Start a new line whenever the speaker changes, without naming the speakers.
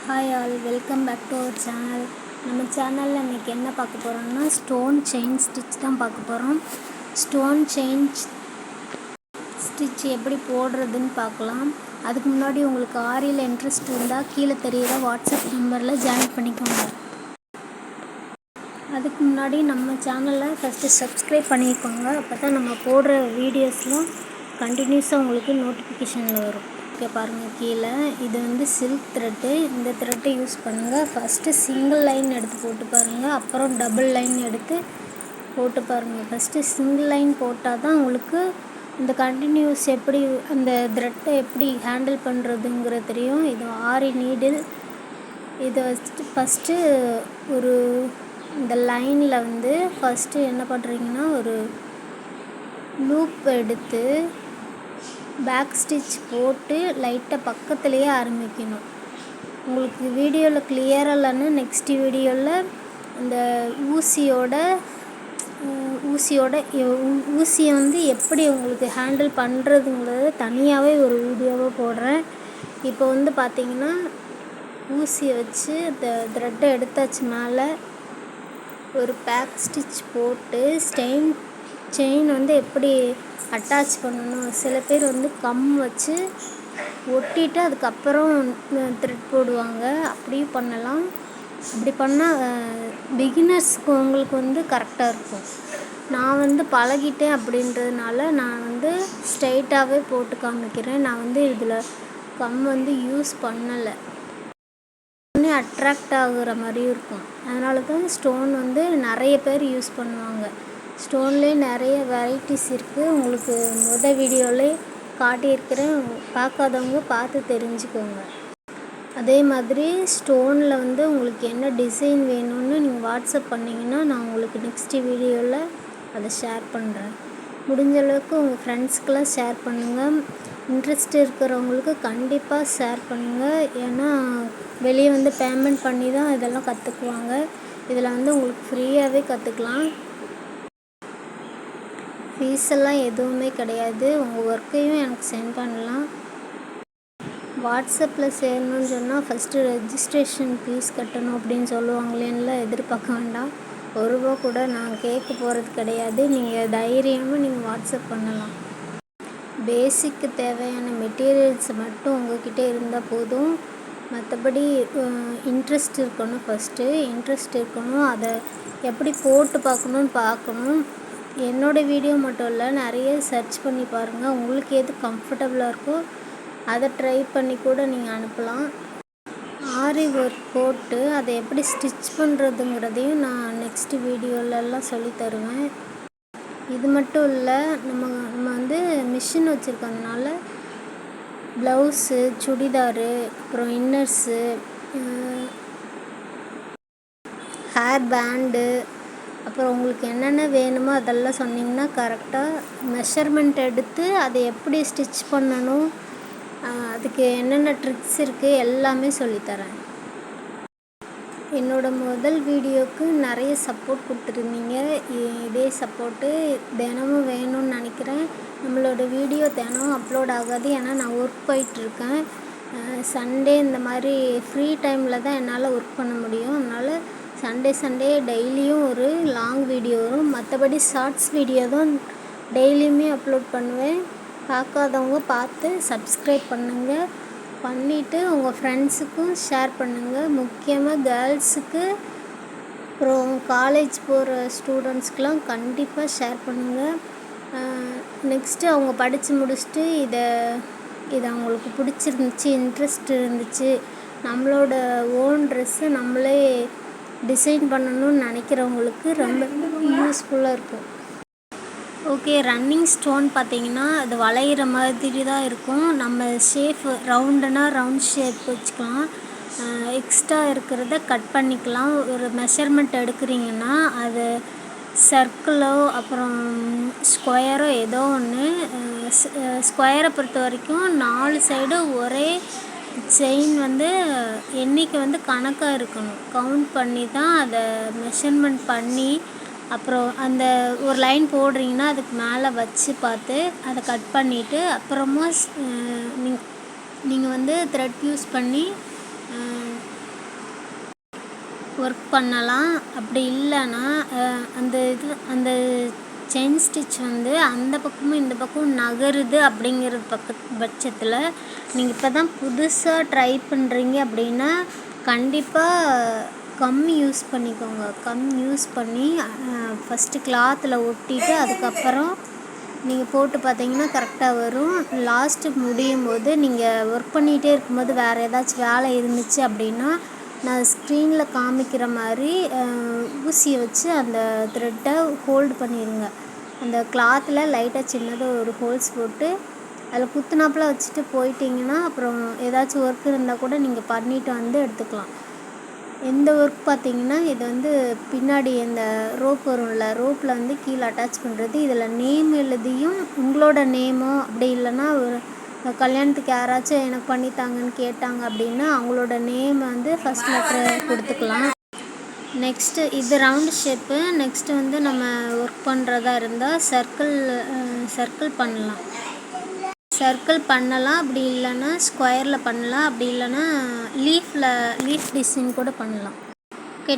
Hi all, welcome back to our channel. நம்ம சேனலில் இன்றைக்கி என்ன பார்க்க போகிறோம்னா ஸ்டோன் செயின் ஸ்டிச் தான் பார்க்க போகிறோம். ஸ்டோன் செயின் ஸ்டிச் எப்படி போடுறதுன்னு பார்க்கலாம். அதுக்கு முன்னாடி உங்களுக்கு ஆரியில் இன்ட்ரெஸ்ட் இருந்தால் கீழே தெரிகிற வாட்ஸ்அப் நம்பரில் ஜாயின் பண்ணிக்கோங்க. அதுக்கு முன்னாடி நம்ம சேனலில் ஃபஸ்ட்டு சப்ஸ்கிரைப் பண்ணிக்கோங்க. அப்போ தான் நம்ம போடுற வீடியோஸ்லாம் கண்டினியூஸாக உங்களுக்கு நோட்டிஃபிகேஷனில் வரும். ஓகே, பாருங்கள், கீழே இது வந்து சில்க் த்ரெட்டு. இந்த த்ரெட்டை யூஸ் பண்ணுங்கள். ஃபஸ்ட்டு சிங்கிள் லைன் எடுத்து போட்டு பாருங்கள், அப்புறம் டபுள் லைன் எடுத்து போட்டு பாருங்கள். ஃபஸ்ட்டு சிங்கிள் லைன் போட்டால் தான் உங்களுக்கு இந்த கண்டினியூஸ் எப்படி அந்த த்ரெட்டை எப்படி ஹேண்டில் பண்ணுறதுங்கிற தெரியும். இது ஆரி நீடில். இதை வச்சுட்டு ஃபஸ்ட்டு ஒரு இந்த லைனில் வந்து ஃபஸ்ட்டு என்ன பண்ணுறீங்கன்னா ஒரு லூப் எடுத்து பேக் ஸ்டிச் போட்டு லைட்டாக பக்கத்துலேயே ஆரம்பிக்கணும். உங்களுக்கு வீடியோவில் கிளியராக இல்லைன்னு நெக்ஸ்ட் வீடியோவில் இந்த ஊசியை வந்து எப்படி உங்களுக்கு ஹேண்டில் பண்ணுறதுங்கிறத தனியாகவே ஒரு வீடியோவாக போடுறேன். இப்போ வந்து பார்த்திங்கன்னா ஊசியை வச்சு இந்த த்ரெட்டை எடுத்தாச்சு. மேலே ஒரு பேக் ஸ்டிச் போட்டு செயின் வந்து எப்படி அட்டாச் பண்ணணும். சில பேர் வந்து கம் வச்சு ஒட்டிட்டு அதுக்கப்புறம் த்ரெட் போடுவாங்க. அப்படியும் பண்ணலாம். அப்படி பண்ணால் பிகினர்ஸ்க்கு உங்களுக்கு வந்து கரெக்டாக இருக்கும். நான் வந்து பழகிட்டேன் அப்படின்றதுனால நான் வந்து ஸ்ட்ரைட்டாகவே போட்டு காமிக்கிறேன். நான் வந்து இதில் கம் வந்து யூஸ் பண்ணலை. அட்ராக்ட் ஆகுற மாதிரியும் இருக்கும். அதனால தான் ஸ்டோன் வந்து நிறைய பேர் யூஸ் பண்ணுவாங்க. ஸ்டோன்லேயே நிறைய வெரைட்டிஸ் இருக்குது. உங்களுக்கு வீடியோவிலே காட்டியிருக்கிறேன். பார்க்காதவங்க பார்த்து தெரிஞ்சுக்கோங்க. அதே மாதிரி ஸ்டோனில் வந்து உங்களுக்கு என்ன டிசைன் வேணும்னு நீங்கள் வாட்ஸ்அப் பண்ணிங்கன்னா நான் உங்களுக்கு நெக்ஸ்ட் வீடியோவில் அதை ஷேர் பண்ணுறேன். முடிஞ்ச அளவுக்கு உங்கள் ஃப்ரெண்ட்ஸ்க்கெலாம் ஷேர் பண்ணுங்கள். இன்ட்ரெஸ்ட் இருக்கிறவங்களுக்கு கண்டிப்பாக ஷேர் பண்ணுங்கள். ஏன்னா வெளியே வந்து பேமெண்ட் பண்ணி தான் இதெல்லாம் கற்றுக்குவாங்க. இதில் வந்து உங்களுக்கு ஃப்ரீயாகவே கற்றுக்கலாம். ஃபீஸெல்லாம் எதுவுமே கிடையாது. உங்கள் ஒர்க்கையும் எனக்கு சென்ட் பண்ணலாம். வாட்ஸ்அப்பில் சேரணும்னு சொன்னால் ஃபஸ்ட்டு ரெஜிஸ்ட்ரேஷன் ஃபீஸ் கட்டணும் அப்படின்னு சொல்லுவாங்களேன்னுலாம் எதிர்பார்க்க வேண்டாம். ₹1 கூட நான் கேட்க போகிறது கிடையாது. நீங்கள் தைரியமாக நீங்கள் வாட்ஸ்அப் பண்ணலாம். பேசிக்கு தேவையான மெட்டீரியல்ஸ் மட்டும் உங்கள்கிட்ட இருந்தால் போதும். மற்றபடி இன்ட்ரெஸ்ட் இருக்கணும். ஃபஸ்ட்டு இன்ட்ரெஸ்ட் இருக்கணும். அதை எப்படி போட்டு பார்க்கணும். என்னோடய வீடியோ மட்டும் இல்லை, நிறைய சர்ச் பண்ணி பாருங்கள். உங்களுக்கு எது கம்ஃபர்டபுளாக இருக்கோ அதை ட்ரை பண்ணி கூட நீங்கள் அனுப்பலாம். ஆரி ஒர்க் போட்டு அதை எப்படி ஸ்டிச் பண்ணுறதுங்கிறதையும் நான் நெக்ஸ்ட் வீடியோலெல்லாம் சொல்லி தருவேன். இது மட்டும் இல்லை, நம்ம வந்து மிஷின் வச்சுருக்கறதுனால ப்ளவுஸு, சுடிதாரு, அப்புறம் இன்னர்ஸு, ஹேர் பேண்டு, அப்புறம் உங்களுக்கு என்னென்ன வேணுமோ அதெல்லாம் சொன்னிங்கன்னா கரெக்டாக மெஷர்மெண்ட் எடுத்து அதை எப்படி ஸ்டிச் பண்ணணும், அதுக்கு என்னென்ன ட்ரிக்ஸ் இருக்குது எல்லாமே சொல்லித்தரேன். என்னோடய முதல் வீடியோவுக்கு நிறைய சப்போர்ட் கொடுத்துருந்தீங்க. இதே சப்போர்ட்டு தினமும் வேணும்னு நினைக்கிறேன். நம்மளோட வீடியோ தினம் அப்லோட் ஆகாது. ஏன்னா நான் ஒர்க் போயிட்டுருக்கேன். சண்டே இந்த மாதிரி ஃப்ரீ டைமில் தான் என்னால் ஒர்க் பண்ண முடியும். அதனால் சண்டே டெய்லியும் ஒரு லாங் வீடியோ வரும். மற்றபடி ஷார்ட்ஸ் வீடியோ தான் டெய்லியுமே அப்லோட் பண்ணுவேன். பார்க்காதவங்க பார்த்து சப்ஸ்கிரைப் பண்ணுங்கள். பண்ணிவிட்டு உங்கள் ஃப்ரெண்ட்ஸுக்கும் ஷேர் பண்ணுங்கள். முக்கியமாக கேர்ள்ஸுக்கு, அப்புறம் காலேஜ் போகிற ஸ்டூடெண்ட்ஸ்க்கெலாம் கண்டிப்பாக ஷேர் பண்ணுங்கள். நெக்ஸ்ட்டு அவங்க படித்து முடிச்சுட்டு இதை அவங்களுக்கு பிடிச்சிருந்துச்சி, இன்ட்ரெஸ்ட் இருந்துச்சு, நம்மளோட ஓன் ட்ரெஸ்ஸை நம்மளே டிசைன் பண்ணணும்னு நினைக்கிறவங்களுக்கு ரொம்ப யூஸ்ஃபுல்லாக இருக்கும். ஓகே, ரன்னிங் ஸ்டோன் பார்த்திங்கன்னா அது வளையிற மாதிரி தான் இருக்கும். நம்ம ஷேப் ரவுண்ட் ஷேப் வச்சுக்கலாம். எக்ஸ்ட்ரா இருக்கிறத கட் பண்ணிக்கலாம். ஒரு மெஷர்மெண்ட் எடுக்கிறீங்கன்னா அது சர்க்கிளோ அப்புறம் ஸ்கொயரோ ஏதோ ஒன்று. ஸ்கொயரை பொறுத்த வரைக்கும் 4 சைடு ஒரே செயின் வந்து எண்ணிக்கை வந்து கணக்காக இருக்கணும். கவுண்ட் பண்ணி தான் அதை மெஷர்மெண்ட் பண்ணி அப்புறம் அந்த ஒரு லைன் போடுறீங்கன்னா அதுக்கு மேலே வச்சு பார்த்து அதை கட் பண்ணிவிட்டு அப்புறமா நீங்கள் வந்து த்ரெட் யூஸ் பண்ணி ஒர்க் பண்ணலாம். அப்படி இல்லைன்னா அந்த செயின் ஸ்டிச் வந்து அந்த பக்கமும் இந்த பக்கமும் நகருது அப்படிங்கிற பட்சத்தில் நீங்கள் இப்போ தான் புதுசாக ட்ரை பண்ணுறீங்க அப்படின்னா கண்டிப்பாக கம் யூஸ் பண்ணிக்கோங்க. கம் யூஸ் பண்ணி ஃபஸ்ட்டு கிளாத்தில் ஒட்டிட்டு அதுக்கப்புறம் நீங்கள் போட்டு பார்த்தீங்கன்னா கரெக்டாக வரும். லாஸ்ட்டு முடியும் போது நீங்கள் ஒர்க் பண்ணிகிட்டே இருக்கும்போது வேறு ஏதாச்சும் வேலை இருந்துச்சு அப்படின்னா நான் ஸ்க்ரீனில் காமிக்கிற மாதிரி ஊசியை வச்சு அந்த த்ரெட்டை ஹோல்டு பண்ணிடுங்க. அந்த கிளாத்தில் லைட்டாக சின்னதாக ஒரு ஹோல்ஸ் போட்டு அதில் குத்துனாப்பில் வச்சுட்டு போயிட்டிங்கன்னா அப்புறம் ஏதாச்சும் ஒர்க் இருந்தால் கூட நீங்கள் பண்ணிவிட்டு வந்து எடுத்துக்கலாம். எந்த ஒர்க் பார்த்தீங்கன்னா இது வந்து பின்னாடி இந்த ரோப் வரும்ல, ரோப்பில் வந்து கீழே அட்டாச் பண்ணுறது. இதில் நேம் எழுதியும் உங்களோட நேமோ அப்படி இல்லைன்னா ஒரு கல்யாணத்துக்கு யாராச்சும் எனக்கு பண்ணித்தாங்கன்னு கேட்டாங்க அப்படின்னா அவங்களோட நேம் வந்து ஃபஸ்ட் லெட்டர் கொடுத்துக்கலாம். நெக்ஸ்ட்டு இது ரவுண்டு ஷேப்பு. நெக்ஸ்ட்டு வந்து நம்ம ஒர்க் பண்ணுறதா இருந்தால் சர்க்கிள் பண்ணலாம். அப்படி இல்லைன்னா ஸ்கொயரில் பண்ணலாம். அப்படி இல்லைன்னா லீஃப் டிசைன் கூட பண்ணலாம். ஓகே.